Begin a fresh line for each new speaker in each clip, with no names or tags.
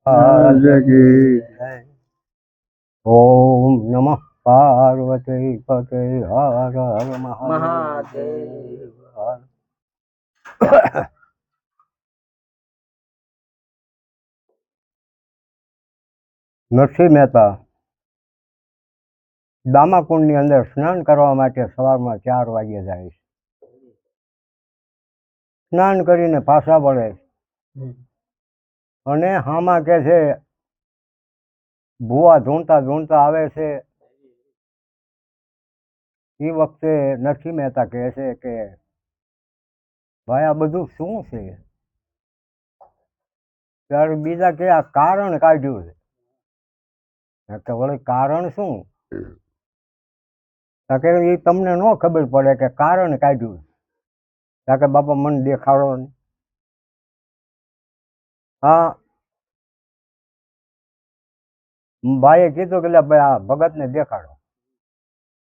आज की जय। ओम नमः पार्वती पते हर हर महादेव। નરસિંહ મહેતા દામાકુંડની અંદર સ્નાન કરવા માટે સવારમાં 4 વાગ્યે જાય છે. સ્નાન કરીને પાછા વળે અને હામાં કે છે ભૂવા ઢૂંઢતા ઢૂંઢતા આવે છે. એ વખતે નરસિંહ મહેતા કહે છે કે ભાઈ આ બધું શું છે? ત્યારે બીજા કે આ કારણ કાઢ્યું છે. કે વળી કારણ શું? કે એ તમને ન ખબર પડે કે કારણ કાઢ્યું. કે બાપા મને દેખાડો ને. હા, ભાઈએ કીધું કે ભાઈ આ ભગતને દેખાડો.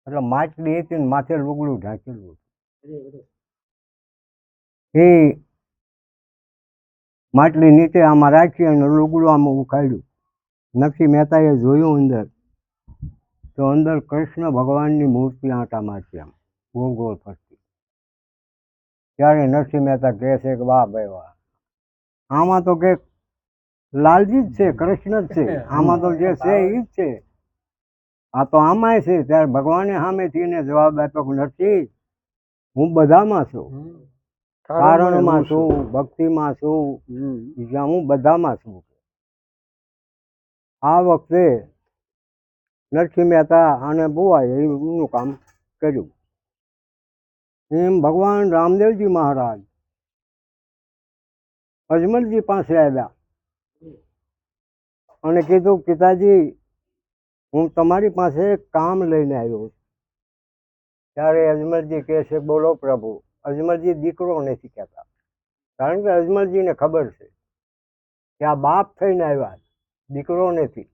એટલે માછલી હતી ને માથે લુગડું ઢાંકેલું. એ માટલી નીચે આમાં રાખી અને લુગડું આમાં ઉખાડ્યું. નરસિંહ મહેતાએ જોયું અંદર, તો અંદર કૃષ્ણ ભગવાનની મૂર્તિ આંટા મારતી આમ ગોળ ગોળ ફરતી. ત્યારે નરસિંહ મહેતા કહે છે કે વાહ ભાઈ વાહ, આમાં તો કે લાલજી જ છે, કૃષ્ણ જ છે, આમાં તો જે છે એ જ છે. આ તો આમાંય છે. ત્યારે ભગવાને સામેથી એને જવાબ આપ્યો કે નરસિંહ, હું બધામાં છું, કારણમાં છું, ભક્તિમાં છું, જ્યાં હું બધામાં છું. આ વખતે નરસિંહ મહેતા અને ભુવાએ એનું કામ કર્યું. એમ ભગવાન રામદેવજી મહારાજ અજમલજી પાસે આવ્યા અને કીધું પિતાજી, હું તમારી પાસે કામ લઈને આવ્યો છું. ત્યારે અજમલજી કહે છે બોલો પ્રભુ. અજમલજી દીકરો નથી કહેતા, કારણ કે અજમલજીને ખબર છે કે આ બાપ થઈને આવ્યા, દીકરો નથી.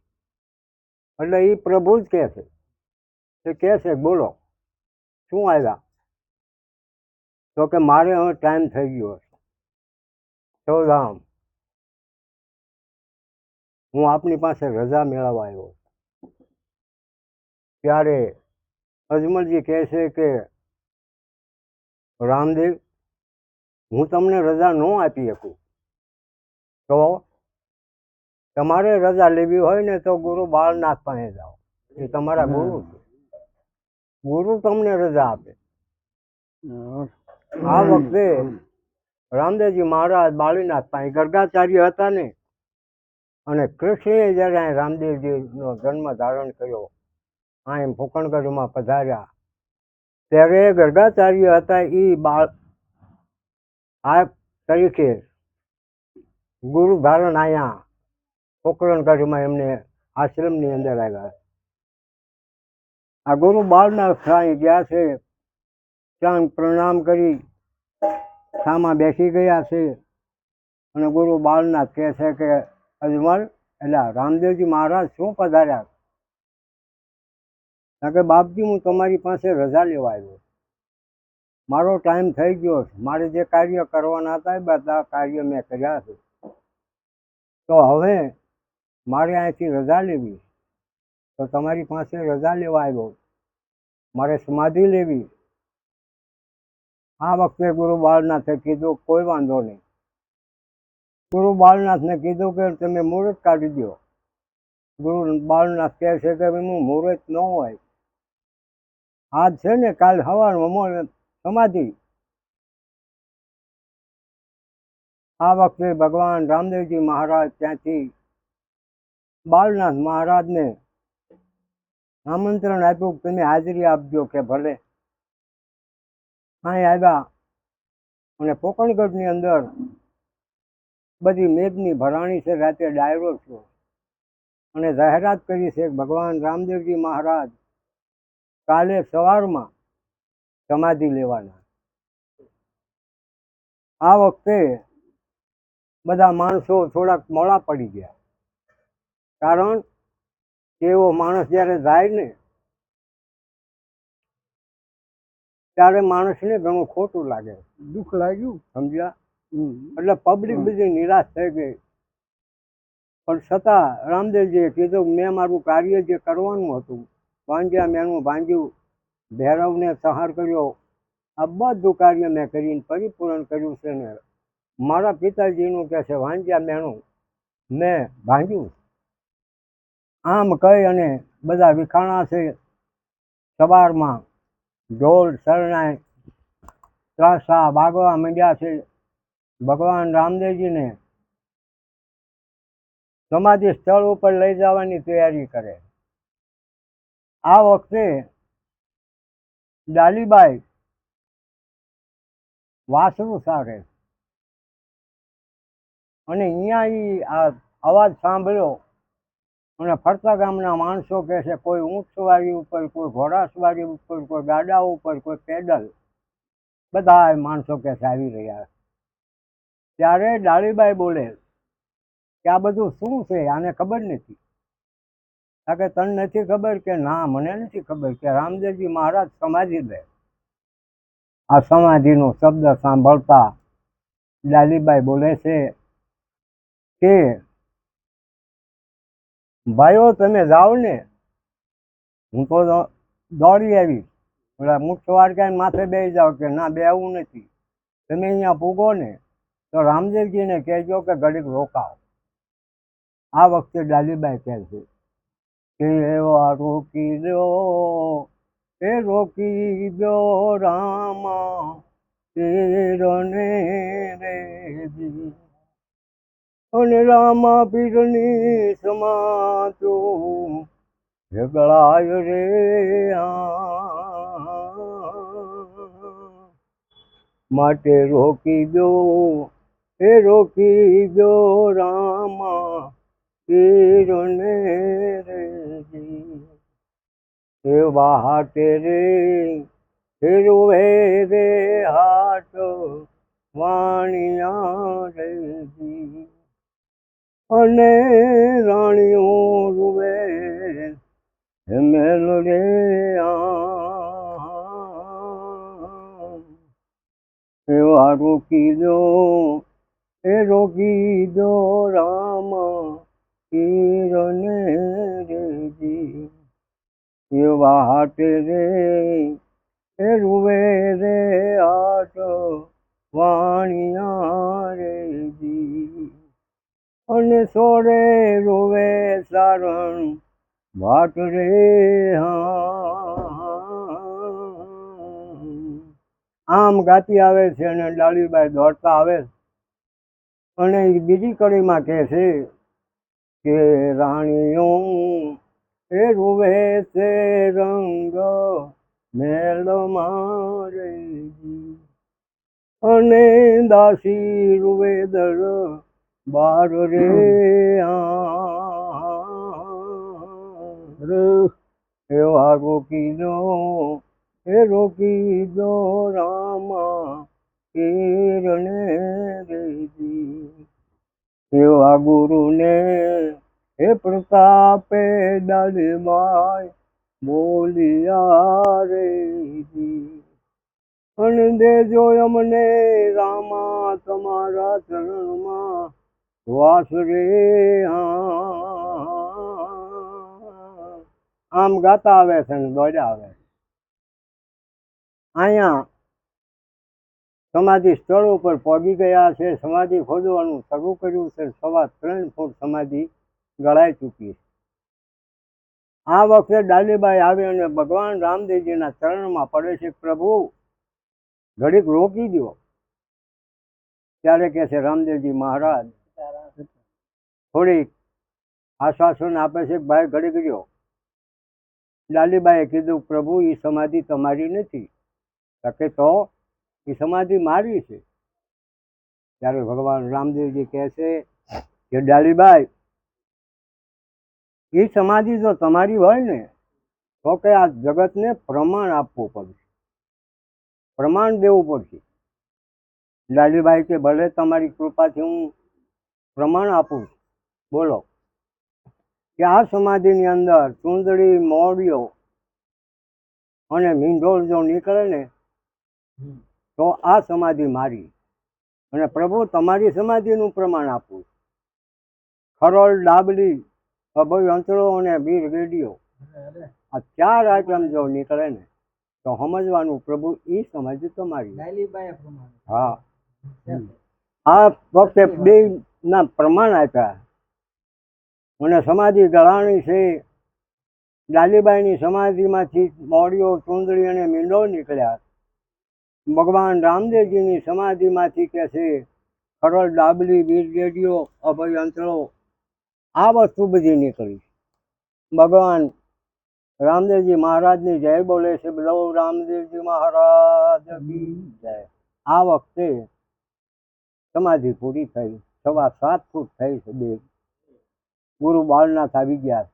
એટલે એ પ્રભુ જ કહે છે. તે કહે છે બોલો શું આવ્યા? તો કે મારે હવે ટાઈમ થઈ ગયો છે, તો રામ હું આપની પાસે રજા મેળવવા આવ્યો. ત્યારે અજમલજી કહે છે કે રામદેવ, હું તમને રજા ન આપી શકું. તો તમારે રજા લેવી હોય ને તો ગુરુ બાળનાથ પાસે જાઓ, એ તમારા ગુરુ છે, ગુરુ તમને રજા આપે. આ વખતે રામદેવજી મહારાજ બાળીનાથ પાસે ગર્ગાચાર્ય હતા ને, અને કૃષ્ણે જ્યારે રામદેવજીનો જન્મ ધારણ કર્યો, એમ ફોકણગઢમાં પધાર્યા, ત્યારે ગર્ગાચાર્ય હતા એ બાળ આ તરીકે ગુરુ ધારણ અહીંયા પોકરણગઢમાં એમને આશ્રમની અંદર આવ્યા. આ ગુરુ બાળનાથ સાંઈ ગયા છે, ત્યાં પ્રણામ કરી સામા બેસી ગયા છે. અને ગુરુ બાળનાથ કહે છે કે અજમલ, એટલે રામદેવજી મહારાજ શું પધાર્યા? કે બાપજી, હું તમારી પાસે રજા લેવા આવ્યો, મારો ટાઈમ થઈ ગયો છે, મારે જે કાર્ય કરવાના હતા એ બધા કાર્ય મેં કર્યા છે, તો હવે મારે અહીંથી રજા લેવી. તો તમારી પાસે રજા લેવા આવ્યો, મારે સમાધિ લેવી. આ વખતે ગુરુ બાળનાથે કીધું કોઈ વાંધો નહીં. ગુરુ બાળનાથને કીધું કે તમે મુહૂર્ત કાઢી દો. ગુરુ બાળનાથ કહે છે કે હું મુહૂર્ત ન હોય, આજ છે ને કાલ સવારમાં સમાધિ. આ વખતે ભગવાન રામદેવજી મહારાજ ત્યાંથી બાળનાથ મહારાજને આમંત્રણ આપ્યું કે તમે હાજરી આપજો. કે ભલે. અહીં આવ્યા અને પોકણગઢની અંદર બધી મેદની ભરાણી છે, રાતે ડાયરો છે, અને જાહેરાત કરી છે ભગવાન રામદેવજી મહારાજ કાલે સવારમાં સમાધિ લેવાના. આ વખતે બધા માણસો થોડાક મોડા પડી ગયા, કારણ કે એવો માણસ જ્યારે જાય ને ત્યારે માણસને ઘણું ખોટું લાગે, દુઃખ લાગ્યું, સમજ્યા? એટલે પબ્લિક બધી નિરાશ થઈ ગઈ. પણ છતાં રામદેવજીએ કીધું કે મેં મારું કાર્ય જે કરવાનું હતું, ભાંજ્યા મેણું ભાંજ્યું, ભૈરવને સંહાર કર્યો, આ બધું કાર્ય મેં કરીને પરિપૂર્ણ કર્યું છે ને મારા પિતાજીનું કે છે વાંજ્યા મેણું મેં ભાંજ્યું. આમ કહી અને બધા વિખાણા છે. સવારમાં ઢોલ શરણાઈ ત્રાસા વાગવા માંડ્યા છે. ભગવાન રામદેવજીને સમાધિ સ્થળ ઉપર લઈ જવાની તૈયારી કરે. આ વખતે ડાલીબાઈ વાસણું સારે અને અહીંયા આ અવાજ સાંભળ્યો અને ફરતા ગામના માણસો કહે છે કોઈ ઊંટ સવારી ઉપર, કોઈ ઘોડા સવારી ઉપર, કોઈ ગાડા ઉપર, કોઈ પેડલ, બધા માણસો કહે છે આવી રહ્યા. ત્યારે ડાળીબાઈ બોલે કે આ બધું શું છે, આને ખબર નથી. કે તને નથી ખબર? કે ના મને નથી ખબર. કે રામદેવજી મહારાજ સમાધિ લે. આ સમાધિનો શબ્દ સાંભળતા ડાલીબાઈ બોલે છે કે ભાઈઓ તમે જાઓ ને, હું તો દોડી આવી. ઓલા ઊંટ સવાર કાંઈ માથે બેસી જાઓ. કે ના બેવું નથી, તમે અહીંયા પૂગો ને તો રામદેવજીને કહેજો કે ઘડીક રોકાઓ. આ વખતે ડાલીબાઈ કહે છે કે એવા રોકી દો, એ રોકી દો રામા પીરને રેજી, અને રામા પીરની સમાતું ઝઘડાય રે માટે રોકી દો, એ રોકી દો રામા પીરને રેજી, એ વાટે રે ફેરવે રે હાટ વાણિયા રેજી, અને રાણીઓ રૂવે મેલ રે એવા રોકી દો, એ રોકી દો રામા પીરને રેજી, એવા હાટે રે એ રૂવે રે હાટ વાણિયા રેજી, અને સોરે રૂવે સારણ ભાટ રે આમ ગાતી આવે છે. અને ડાળીબાઈ દોડતા આવે અને બીજી કડીમાં કહે છે કે રાણીઓ એ રૂવે છે રંગ મેલ મારેજી, અને દાસી રૂવે દર બાર રે એવા રોકી દો, એ રોકી દો રામા પીરને રેજી, એવા ગુરુને એ પ્રતાપે ડાલીબાઈ બોલિયા રેજી, અને દેજો અમને રામા તમારા ચરણમાં વાસ રે આમ ગાતા આવે છે ને દોડ્યા આવે. અહીંયા સમાધિ સ્થળ ઉપર પહોંચી ગયા છે. સમાધિ ખોદવાનું શરૂ કર્યું છે. 3.25 ફૂટ સમાધિ ગળાઈ ચૂકી છે. આ વખતે ડાલીબાઈ આવે અને ભગવાન રામદેવજીના ચરણમાં પડે છે. પ્રભુ ઘડીક રોકી દો. ત્યારે કહે છે રામદેવજી મહારાજ થોડીક આશ્વાસન આપે છે કે ભાઈ ઘડીક રહ્યો. ડાલીબાઈએ કીધું પ્રભુ એ સમાધિ તમારી નથી. કે તો એ સમાધિ મારી છે. ત્યારે ભગવાન રામદેવજી કહે છે કે ડાલીબાઈ એ સમાધિ જો તમારી હોય ને તો કે આ જગતને પ્રમાણ આપવું પડશે, પ્રમાણ દેવું પડશે. ડાલીબાઈ કે ભલે તમારી કૃપાથી હું પ્રમાણ આપું. બોલો કે આ સમાધિની અંદર ચૂંદડી, મોડિયો અને મીંઢોળ જો નીકળે ને તો આ સમાધિ મારી, અને પ્રભુ તમારી સમાધિનું પ્રમાણ આપું. ખરોળ ડાબલી અભય અંતરો અને બીર ગેડીઓ આ 4 આઈટમ જો નીકળે ને તો સમજવાનું પ્રભુ ઈ સમજ તમારી. હા, આ વખતે બે ના પ્રમાણ આપ્યા અને સમાધિ ગળાણી છે. ડાલીબાઈની સમાધિમાંથી મોડીઓ, ચુંદડી અને મીંડો નીકળ્યા. ભગવાન રામદેવજીની સમાધિમાંથી કે છે ખરોળ ડાબલી, બીર ગેડીઓ, અભય અંતરો, આ વસ્તુ બધી નીકળી. ભગવાન રામદેવજી મહારાજની જય બોલે છે. બોલો રામદેવજી મહારાજ કી જય. આ વખતે સમાધિ પૂરી થઈ. 7.25 ફૂટ થઈ છે. બે ગુરુ બાળનાથ આવી ગયા.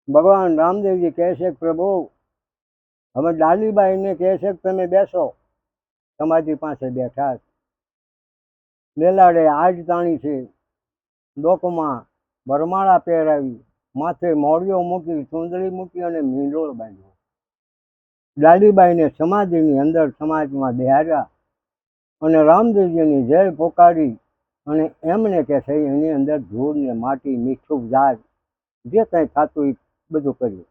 ભગવાન રામદેવજી કહે છે પ્રભુ હવે ડાલીબાઈને કહે છે કે તમે બેસો. સમાધિ પાસે બેઠા. લેલાડે આજ તાણી છે. ડોકમાં બરમાળા પહેરાવી, માથે મોળીઓ મૂકી, ચુંદડી મૂકી અને મીંડોળ બાંધ્યો. ડાલીબાઈને સમાધિની અંદર સમાજમાં બેહાડ્યા અને રામદેવજીની જય પોકારી અને એમને કે છે એની અંદર ધૂળ ને માટી, મીઠું, ઝાડ જે કંઈ થતું એ બધું કર્યું.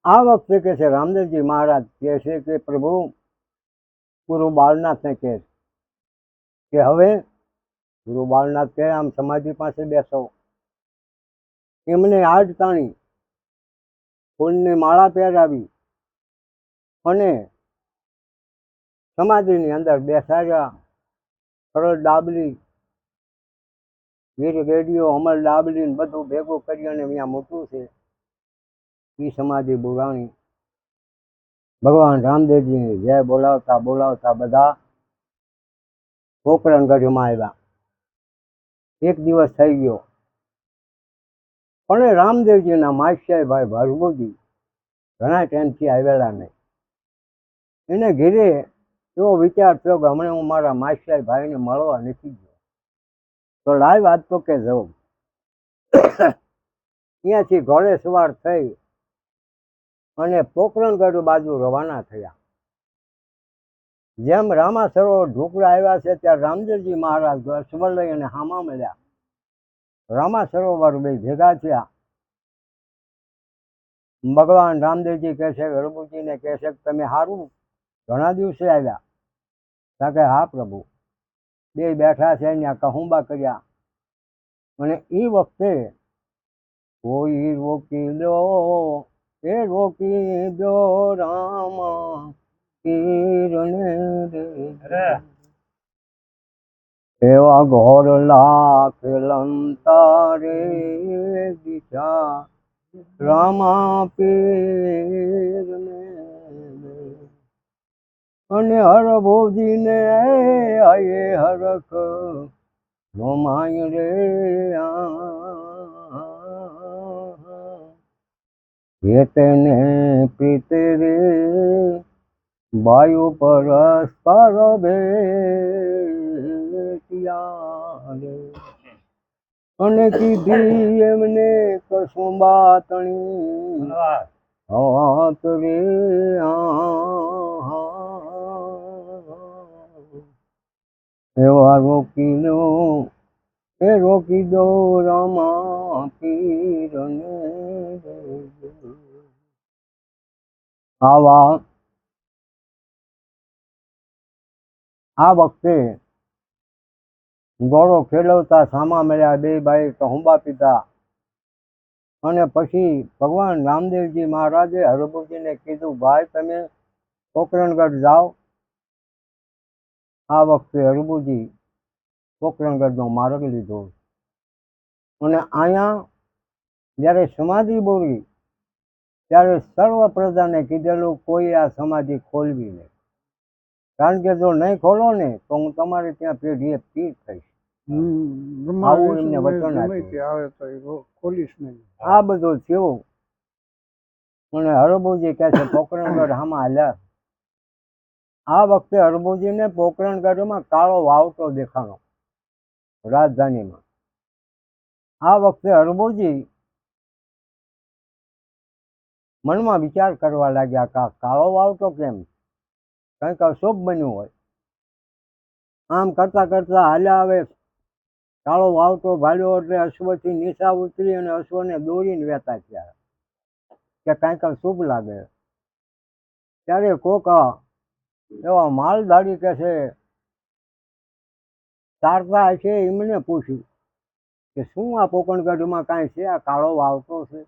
આ વખતે કે છે રામદેવજી મહારાજ કહે છે કે પ્રભુ ગુરુ બાળનાથને કહે કે હવે ગુરુ બાળનાથ કહે આમ સમાધિ પાસે બેસો. એમને આજ તાણી ફૂલની માળા પહેરાવી અને સમાધિની અંદર બેસાડ્યા. ખરોળ ડાબલી, વીર ગેડીઓ, અમર ડાબલી બધું ભેગું કરી અને અહીંયા મૂક્યું છે. એ સમાધિ બુરાણી. ભગવાન રામદેવજીની જય બોલાવતા બોલાવતા બધા પોકરણગઢમાં આવ્યા. એક દિવસ થઈ ગયો પણ રામદેવજીના માસ્યાઈ ભાઈ ભરભુજી ઘણા ટાઈમથી આવેલા નહીં. એને ઘેરે એવો વિચાર થયો કે હમણાં હું મારા માસ્યાઈ ભાઈને મળવા નથી ગયો તો લાઈવ આજ તો કે જવું. ત્યાંથી ઘોડે સવાર થઈ અને પોકરણગઢ બાજુ રવાના થયા. જેમ રામા સરોવર ઢોકળા આવ્યા છે ત્યાં રામદેવજી મહારાજ અશ્વ લઈ અને હામા મળ્યા. રામા સરોવર બે ભેગા થયા. ભગવાન રામદેવજી કહે છે હરભુજીને કહે છે તમે સારું ઘણા દિવસે આવ્યા. કારણ કે હા પ્રભુ. બે બેઠા છે ત્યાં કહુંબા કર્યા અને એ વખતે કોઈ રોકી દો, એ રોકી દો રામા પીરને રે. એવા ઘોર લાખ લંતા રે દિશા રામા પીરને અને હરભુજીને આયે હરખ રોમાય રે. તેને પ્રીત રે વાયુ પરસ્પર ભેટિયા રે. અને કીધી એમને કસુંબા તણી હાથ રે. એવા રોકીનો એ રોકી દો રામા પીરને. આવા આ વખતે ગોળો ખેલવતા સામા મળ્યા. બે ભાઈ કહુંબા પીધા અને પછી ભગવાન રામદેવજી મહારાજે હરભુજીને કીધું ભાઈ તમે પોકરણગઢ જાઓ. આ વખતે હરભુજી પોકરણગઢનો માર્ગ લીધો અને અહીંયા જ્યારે સમાધિ બોલી ત્યારે સર્વ પ્રજાને કીધેલું કોઈ આ સમાધિ ખોલવી નહીં. કારણ કે જો નહીં ખોલો ને તો હું તમારે ત્યાં પેઢીએ પીર થઈશ. આવું એમને વચન આપ્યું. આ બધું થયું અને હરભુજી કહે છે પોકરણગઢ હામાં હાલ્યા. આ વખતે હરભુજીને પોકરણગઢમાં કાળો વાવટો દેખાણો રાજધાનીમાં. આ વખતે હરભુજી મનમાં વિચાર કરવા લાગ્યા કે કાળો વાવટો કેમ, કંઈક અશુભ બન્યું હોય. આમ કરતા કરતા હાલ્યા આવે કાળો વાવટો ભાલ્યો એટલે અશ્વથી નીચા ઉતરી અને અશ્વને દોરીને વેતા થયા કે કાંઈક શુભ લાગે. ત્યારે કોક એવા માલધારી કે છે ચારતા છે એમને પૂછ્યું કે શું આ પોકણગઢમાં કાંઈ છે, આ કાળો વાવટો છે?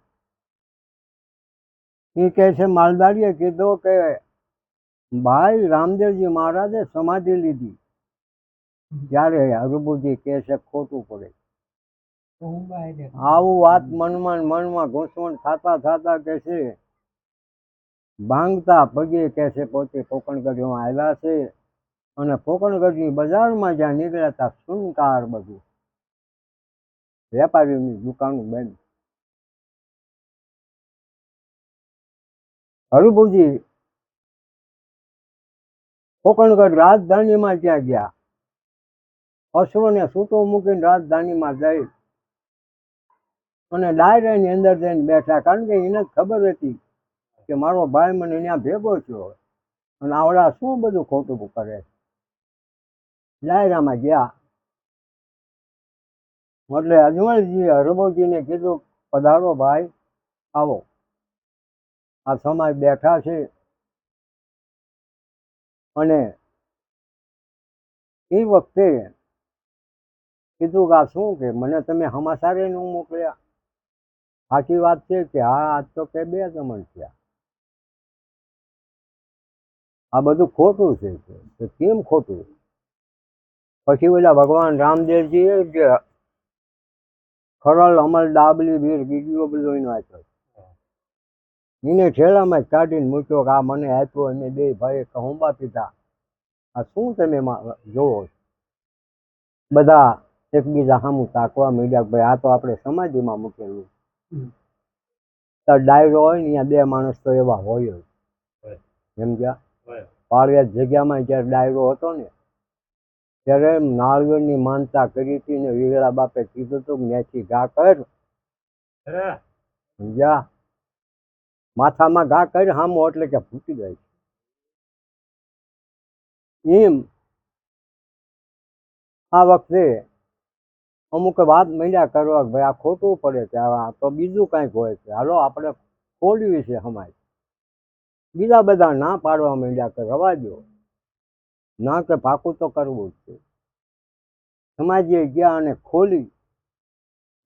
એ કહે છે, માલધારીએ કીધું કે ભાઈ રામદેવજી મહારાજે સમાધિ લીધી. ત્યારે હરભુજી કહે છે ખોટું પડે. આવું વાત મનમાં ઘૂંસવણ થતા થતા કે છે ભાંગતા પગે કે છે પોતે પોકણગઢમાં આવ્યા છે અને પોકણગઢની બજારમાં જ્યાં નીકળ્યા હતા સુનકાર બધું, વેપારીની દુકાનો બંધ. હરભુજી પોકણગઢ રાજધાનીમાં ત્યાં ગયા, અશ્વને છૂટો મૂકીને રાજધાનીમાં જઈ અને ડાયરાની અંદર જઈને બેઠા, કારણ કે એને ખબર હતી કે મારો ભાઈ મને ત્યાં ભેગો થયો અને આવડા શું બધું ખોટું કરે. ડાયરામાં ગયા એટલે અજમલજી હરભુજીને કીધું પધારો ભાઈ, આવો, આ સમાજ બેઠા છે. અને એ વખતે કીધું કે આ શું કે મને તમે સમાચારે ન મોકલ્યા? સાચી વાત છે કે હા, આજ તો કે 2 જમણ થયા, આ બધું ખોટું છે. કેમ ખોટું? પછી ઓલા ભગવાન રામદેવજીએ જે ખરલ અમલ ડાબલી વીર બીજો બધો એનો આપ્યો, એને ઠેલામાં જ કાઢીને મૂક્યો કે આ મને આપ્યો, અમે 2 ભાઈ કહુંબા પીધા, આ શું તમે જોવો? બધા એકબીજા સામું તાકવા માંડ્યા, ભાઈ આ તો આપણે સમાધિમાં મૂકેલું. તો ડાયરો હોય ને ત્યાં 2 માણસ તો એવા હોય જ, સમજ્યા? પાળિયાદ જગ્યામાં જ્યારે ડાયરો હતો ને ત્યારે નાળિયેરની માનતા કરી હતી ને વીરળા બાપે કીધું હતું કે ત્યાંથી ઘા કર, સમજ્યા? માથામાં ઘા કર હામો એટલે કે ફૂટી જાય. એમ આ વખતે અમુક વાત માંડ્યા કરવા, ભાઈ આ ખોટું પડે કે આ તો બીજું કાંઈક હોય છે, હાલો આપણે ખોલવી છે સમાજ. બીજા બધા ના પાડવા માંડ્યા કે રવા દો, ના કે પાકું તો કરવું જ છે. સમાજે ગયા અને ખોલી,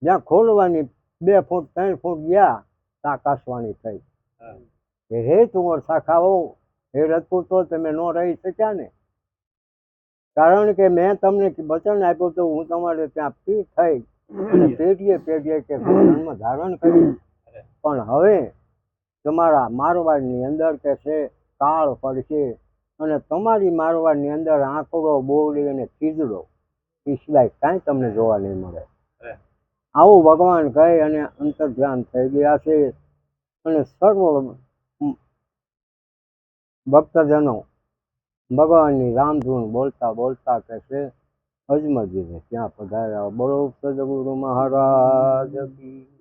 જ્યાં ખોલવાની 2 ફૂટ 3 ફૂટ ગયા ત્યાં આકાશવાણી થઈ કે હે તુંવર શાખાઓ, હે રજપૂતો, તમે ન રહી શક્યા ને, કારણ કે મેં તમને વચન આપ્યું હતું હું તમારે ત્યાં પીર થઈ અને પેઢીએ પેઢીએ કે જન્મ ધારણ કરી, પણ હવે તમારા મારવાડની અંદર કે છે કાળ પડશે અને તમારી મારવાડની અંદર આંકડો, બોવડી અને ખીજડો એ સિવાય કાંઈ તમને જોવા નહીં મળે. આવું ભગવાન કહી અને અંતર્ધ્યાન થઈ ગયા છે. અને સર્વ ભક્તજનો ભગવાનની રામધૂન બોલતા બોલતા કે છે અજમલજીને ત્યાં પધાર્યા. બોલો સદગુરુ મહારાજ કી